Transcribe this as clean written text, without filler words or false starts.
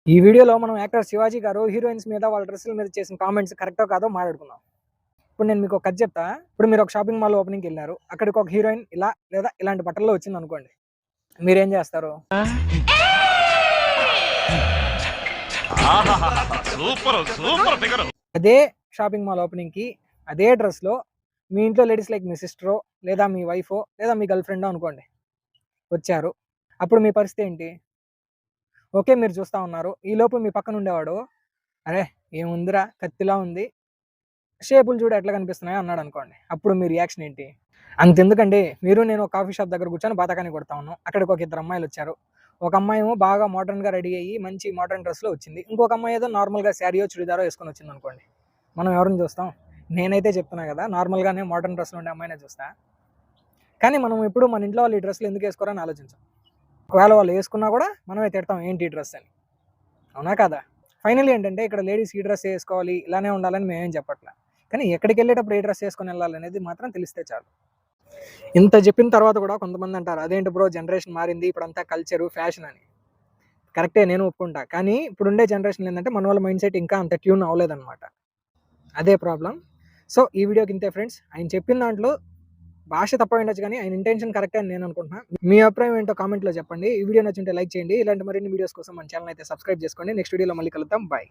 ఈ వీడియోలో మనం యాక్టర్ శివాజీ గారు హీరోయిన్స్ మీద వాళ్ళ డ్రెస్సుల మీద చేసిన కామెంట్స్ కరెక్టో కాదో మాట్లాడుకుందాం. ఇప్పుడు నేను మీకు ఒక కథ చెప్తా. ఇప్పుడు మీరు ఒక షాపింగ్ మాల్ ఓపెనింగ్‌కి ఎళ్లారు. అక్కడికి ఒక హీరోయిన్ ఇలా లేదా ఇలాంటి బట్టల్లో వచ్చిందనుకోండి. మీరేం చేస్తారు? Super super figure. అదే షాపింగ్ మాల్ ఓపెనింగ్‌కి అదే డ్రెస్‌లో మీ ఇంట్లో లేడీస్ లైక్ మీ సిస్టరో లేదా మీ వైఫో లేదా మీ గర్ల్ ఫ్రెండో అనుకోండి వచ్చారు. అప్పుడు మీ పరిస్థితి ఏంటి? ఓకే. మీరు చూస్తా ఉన్నారు. ఈలోపు మీ పక్కన ఉండేవాడు, "అరే! ఏముందిరా కత్తిలా ఉంది. షేపులు చూడు ఎట్లా కనిపిస్తున్నాయో" అన్నాడనుకోండి. అప్పుడు మీ రియాక్షన్ ఏంటి? అంతెందుకండి, మీరు నేను ఒక కాఫీ షాప్ దగ్గర కూర్చొని బాతాకాని కొడతా ఉన్నాం. అక్కడికి ఒక ఇద్దరు అమ్మాయిలొచ్చారు. ఒక అమ్మాయేమో బాగా మోడర్న్‌గా రెడీ అయ్యి మంచి మోడర్న్ డ్రెస్‌లో వచ్చింది. ఇంకొక అమ్మాయి ఏదో నార్మల్‌గా శారీయో, చుడిదారో యేసుకొని వచ్చిందనుకోండి. మనం ఎవరిని చూస్తాం? నేనైతే చెప్తున్నా కదా! నార్మల్‌గానే మోడర్న్ డ్రెస్‌లో ఉండే అమ్మాయినే చూస్తా. కానీ మనం ఎప్పుడు మన ఇంట్లో వాళ్ళు ఈ డ్రెస్‌లు ఎందుకు యేసుకోరని ఆలోచించం. ఒకవేళ వాళ్ళు యేసుకున్నా కూడా మనమే తిడతాం ఏంటి ఈ డ్రెస్ అని. అవునా కాదా? ఫైనల్లీ ఏంటంటే ఇక్కడ లేడీస్ ఈ డ్రెస్సే యేసుకోవాలి, ఇలానే ఉండాలని మేమేం చెప్పట్లా. కానీ ఎక్కడికెళ్ళేటప్పుడు ఏ డ్రెస్ యేసుకొని ఎళ్ళాలనేది మాత్రం తెలిస్తే చాలు. ఇంత చెప్పిన తర్వాత కూడా కొంతమంది అంటారు, "అదేంటి బ్రో జనరేషన్ మారింది. ఇప్పుడంతా కల్చరు, ఫ్యాషన్" అని. కరెక్టే నేను ఒప్పుకుంటా. కానీ ఇప్పుడుండే జనరేషన్‌లో ఏందంటే మనోళ్ళ మైండ్ సెట్ ఇంకా అంత ట్యూన్ అవ్వలేదనమాట. అదే ప్రాబ్లమ్. సో, ఈ వీడియోకి ఇంతే ఫ్రెండ్స్. ఆయన చెప్పిన దాంట్లో భాష తప్పయుండొచ్చు గానీ ఆయన ఇంటెన్షన్ కరెక్టే అని నేను అనుకుంటున్నా. మీ అభిప్రాయం ఏంటో కామెంట్‌లో చెప్పండి. ఈ వీడియో నచ్చుంటే లైక్ చేయండి. ఇలాంటి మరిన్ని వీడియోస్ కోసం మన ఛానెల్ అయితే సబ్స్క్రైబ్ చేసుకోండి. నెక్స్ట్ వీడియోలో మళ్ళీ కలుద్దాం. బాయ్.